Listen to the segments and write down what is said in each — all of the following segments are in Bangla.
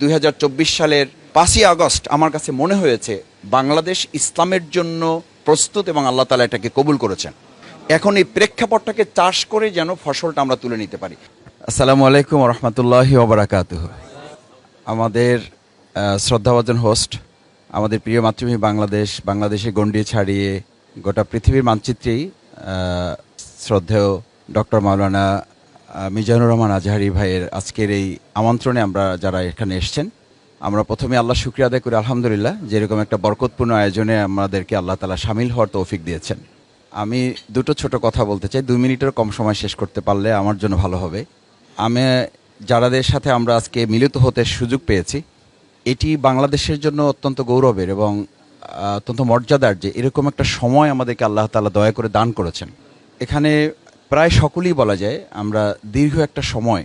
2024 সালের 5ই আগস্ট আমার কাছে মনে হয়েছে বাংলাদেশ ইসলামের জন্য প্রস্তুত এবং আল্লাহ তাআলা এটাকে কবুল করেছেন। এখন এই প্রেক্ষাপটটাকে চাষ করে যেন ফসলটা আমরা তুলে নিতে পারি। আসসালামু আলাইকুম ওয়া রাহমাতুল্লাহি ওয়া বারাকাতুহু। আমাদের শ্রদ্ধাভাজন হোস্ট, আমাদের প্রিয় মাতৃভূমি বাংলাদেশে গণ্ডি ছাড়িয়ে গোটা পৃথিবীর মানচিত্রেই শ্রদ্ধেয় ডক্টর মাওলানা মিজানুর রহমান আজহারি ভাইয়ের আজকের এই আমন্ত্রণে আমরা যারা এখানে এসেছেন, আমরা প্রথমে আল্লাহ শুকরিয়া আদায় করি আলহামদুলিল্লাহ, যেরকম একটা বরকতপূর্ণ আয়োজনে আমাদেরকে আল্লাহ তাআলা শামিল হওয়ার তৌফিক দিয়েছেন। আমি দুটো ছোট কথা বলতে চাই, 2 মিনিটের কম সময় শেষ করতে পারলে আমার জন্য ভালো হবে। আমি যারাদের সাথে আমরা আজকে মিলিত হতে সুযোগ পেয়েছি, এটি বাংলাদেশের জন্য অত্যন্ত গৌরবের এবং অত্যন্ত মর্যাদার যে এরকম একটা সময় আমাদেরকে আল্লাহ তাআলা দয়া করে দান করেছেন। এখানে প্রায় সকলেই বলা যায় আমরা দীর্ঘ একটা সময়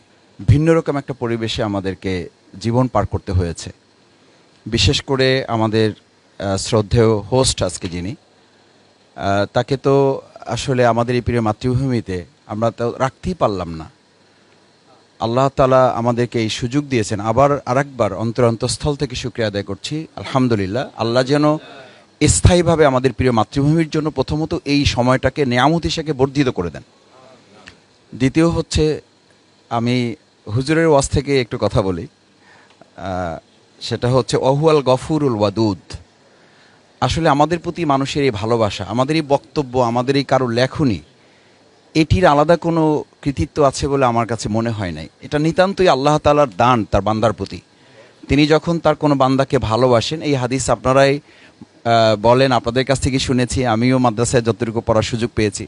ভিন্ন রকম একটা পরিবেশে আমাদেরকে জীবন পার করতে হয়েছে। বিশেষ করে আমাদের শ্রদ্ধেয় হোস্ট আজকে যিনি, তাকে তো আসলে আমাদের এই প্রিয় মাতৃভূমিতে আমরা তো রাখতেই পারলাম না। আল্লাহ তাআলা আমাদেরকে এই সুযোগ দিয়েছেন। আবার আরেকবার অন্তরস্থল থেকে শুকরিয়া আদায় করছি আলহামদুলিল্লাহ। আল্লাহ যেন স্থায়ীভাবে আমাদের প্রিয় মাতৃভূমির জন্য প্রথমত এই সময়টাকে নেয়ামত হিসেবে বর্ধিত করে দেন। দ্বিতীয় হচ্ছে, আমি হুজুরের ওয়াজ থেকে একটু কথা বলি, সেটা হচ্ছে ওয়াহুয়াল গফুরুল ওয়াদুদ। আসলে আমাদের প্রতি মানুষের এই ভালোবাসা, আমাদের এই বক্তব্য, আমাদের এই কারো লেখনী, এটির আলাদা কোনো কৃতিত্ব আছে বলে আমার কাছে মনে হয় নাই। এটা নিতান্তই আল্লাহ তাআলার দান তার বান্দার প্রতি। তিনি যখন তার কোনো বান্দাকে ভালোবাসেন, এই হাদিস আপনারাই বলেন, আপনাদের কাছ থেকে শুনেছি, আমিও মাদ্রাসায় যতটুকু পড়ার সুযোগ পেয়েছি,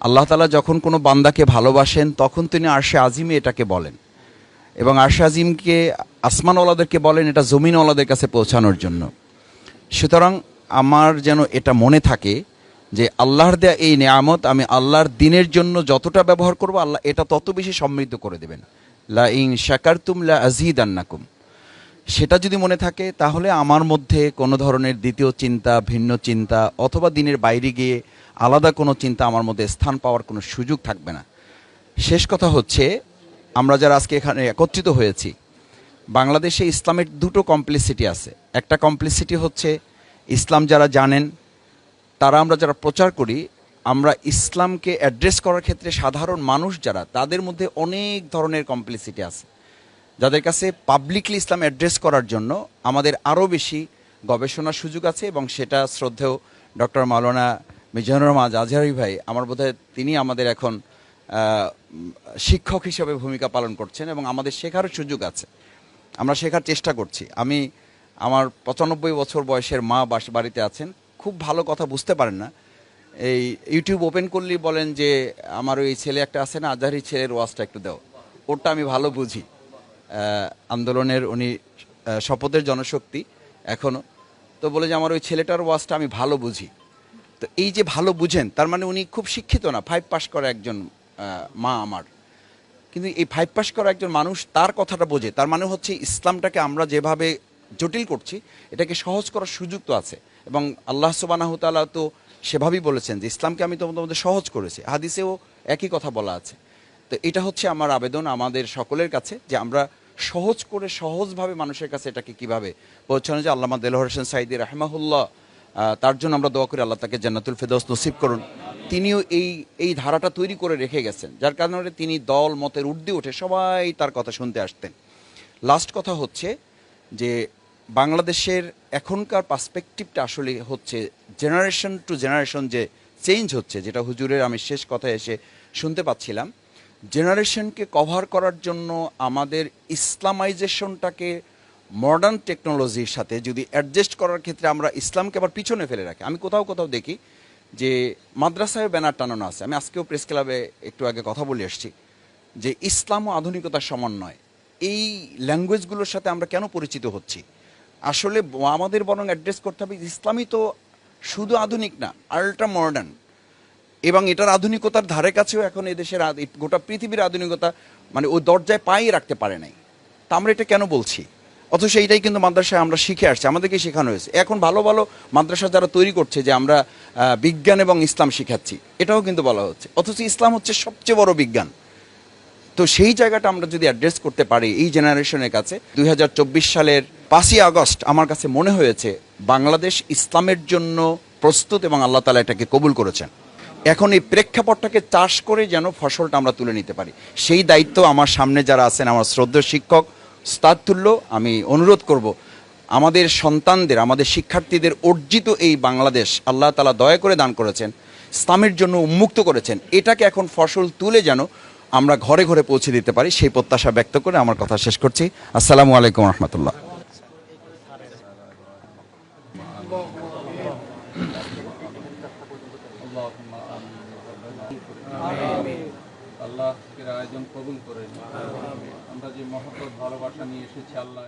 আল্লাহ তাআলা যখন কোনো বান্দাকে ভালোবাসেন তখন তিনি আরশে আজিমে এটাকে বলেন, এবং আরশে আজিমকে আসমানওয়ালাদেরকে বলেন এটা জমিনওয়ালাদের কাছে পৌঁছানোর জন্য। সুতরাং আমার যেন এটা মনে থাকে যে আল্লাহর দেয়া এই নেয়ামত আমি আল্লাহর দিনের জন্য যতটা ব্যবহার করব, আল্লাহ এটা তত বেশি সমৃদ্ধ করে দেবেন। লা ইন শাকারতুম লা আযীদান্নাকুম। সেটা যদি মনে থাকে তাহলে আমার মধ্যে কোনো ধরনের দ্বিতীয় চিন্তা, ভিন্ন চিন্তা অথবা দিনের বাইরে গিয়ে আলাদা কোনো চিন্তা আমার মধ্যে স্থান পাওয়ার কোনো সুযোগ থাকবে না। শেষ কথা হচ্ছে, আমরা যারা আজকে এখানে একত্রিত হয়েছি, বাংলাদেশে ইসলামের দুটো কমপ্লিসিটি আছে। একটা কমপ্লিসিটি হচ্ছে ইসলাম যারা জানেন তারা, আমরা যারা প্রচার করি, আমরা ইসলামকে অ্যাড্রেস করার ক্ষেত্রে সাধারণ মানুষ যারা, তাদের মধ্যে অনেক ধরনের কমপ্লিসিটি আছে, যাদের কাছে পাবলিকলি ইসলাম অ্যাড্রেস করার জন্য আমাদের আরও বেশি গবেষণার সুযোগ আছে। এবং সেটা শ্রদ্ধেয় ডক্টর মাওলানা মিজানুর রহমান আজহারি ভাই, আমার বোধহয় তিনি আমাদের এখন শিক্ষক হিসেবে ভূমিকা পালন করছেন এবং আমাদের শেখারও সুযোগ আছে, আমরা শেখার চেষ্টা করছি। আমার 95 বছর বয়সের মা বাড়িতে আছেন, খুব ভালো কথা বুঝতে পারেন না, এই ইউটিউব ওপেন করলেই বলেন যে আমার ওই ছেলে একটা আছে না, আজহারি ছেলের ওয়াজটা একটু দাও, ওরটা আমি ভালো বুঝি। আন্দোলনের উনি শপথের জনশক্তি এখনও, তো বলে যে আমার ওই ছেলেটার ওয়াজটা আমি ভালো বুঝি। তো এই যে ভালো বুঝেন, তার মানে উনি খুব শিক্ষিত না, 5 পাস করা একজন মা আমার। কিন্তু এই 5 পাস করা একজন মানুষ তার কথাটা বোঝে, তার মানে হচ্ছে ইসলামটাকে আমরা যেভাবে জটিল করছি এটাকে সহজ করার সুযোগ তো আছে। এবং আল্লাহ সুবহানাহু ওয়া তাআলা তো সেভাবেই বলেছেন যে ইসলামকে আমি তোমাদের সহজ করেছি, হাদিসেও একই কথা বলা আছে। তো এটা হচ্ছে আমার আবেদন আমাদের সকলের কাছে, যে আমরা সহজ করে সহজভাবে মানুষের কাছে এটাকে কীভাবে পৌঁছানো যায়। আল্লামা দেলোয়ার হোসেন সাঈদী রাহিমাহুল্লাহ, তার জন্য আমরা দোয়া করি আল্লাহ তাকে জান্নাতুল ফেরদৌস নসিব করুন। তিনিও এই ধারাটা তৈরি করে রেখে গেছেন, যার কারণে তিনি দল মতের ঊর্ধ্বে উঠে সবাই তার কথা শুনতে আসতেন। লাস্ট কথা হচ্ছে যে বাংলাদেশের এখনকার পার্সপেক্টিভটা আসলে হচ্ছে জেনারেশন টু জেনারেশন যে চেঞ্জ হচ্ছে, যেটা হুজুরের আমি শেষ কথা এসে শুনতে পাচ্ছিলাম, জেনারেশনকে কভার করার জন্য আমাদের ইসলামাইজেশনটাকে মডার্ন টেকনোলজির সাথে যদি অ্যাডজাস্ট করার ক্ষেত্রে আমরা ইসলামকে আবার পিছনে ফেলে রাখি। আমি কোথাও দেখি যে মাদ্রাসায় ব্যানার টানানো আছে, আমি আজকেও প্রেস ক্লাবে একটু আগে কথা বলে এসেছি যে ইসলাম ও আধুনিকতার সমন্বয়। এই ল্যাঙ্গুয়েজগুলোর সাথে আমরা কেন পরিচিত হচ্ছি? আসলে আমাদের বরং অ্যাড্রেস করতে হবে ইসলামই তো শুধু আধুনিক না, আল্ট্রা মডার্ন, এবং এটার আধুনিকতার ধারে কাছেও এখন এদেশের গোটা পৃথিবীর আধুনিকতা মানে ওই দরজায় পাই রাখতে পারে নাই। তা আমরা এটা কেন বলছি? অথচ এইটাই কিন্তু মাদ্রাসায় আমরা শিখে আসছি, আমাদেরকে শেখানো হয়েছে। এখন ভালো ভালো মাদ্রাসা যারা তৈরি করছে যে আমরা বিজ্ঞান এবং ইসলাম শিখাচ্ছি, এটাও কিন্তু বলা হচ্ছে, অথচ ইসলাম হচ্ছে সবচেয়ে বড় বিজ্ঞান। তো সেই জায়গাটা আমরা যদি অ্যাড্রেস করতে পারি এই জেনারেশনের কাছে, 2024 সালের 5ই আগস্ট আমার কাছে মনে হয়েছে বাংলাদেশ ইসলামের জন্য প্রস্তুত এবং আল্লাহ তাআলা এটাকে কবুল করেছেন। এখন এই প্রেক্ষাপটটাকে চাষ করে যেন ফসলটা আমরা তুলে নিতে পারি, সেই দায়িত্ব আমার সামনে যারা আছেন, আমার শ্রদ্ধেয় শিক্ষক উস্তাদ তুল্য, আমি অনুরোধ করব আমাদের সন্তানদের, আমাদের শিক্ষার্থীদের অর্জিত এই বাংলাদেশ আল্লাহ তাআলা দয়া করে দান করেছেন, ইসলামের জন্য উন্মুক্ত করেছেন, এটাকে এখন ফসল তুলে যেন আমরা ঘরে ঘরে পৌঁছে দিতে পারি, সেই প্রত্যাশা ব্যক্ত করে আমার কথা শেষ করছি। আসসালামু আলাইকুম রহমতুল্লাহ। আল্লাহ আজকের আয়োজন কবুল করেন। আমরা যে মহব্বত ভালোবাসা নিয়ে এসেছি, আল্লাহ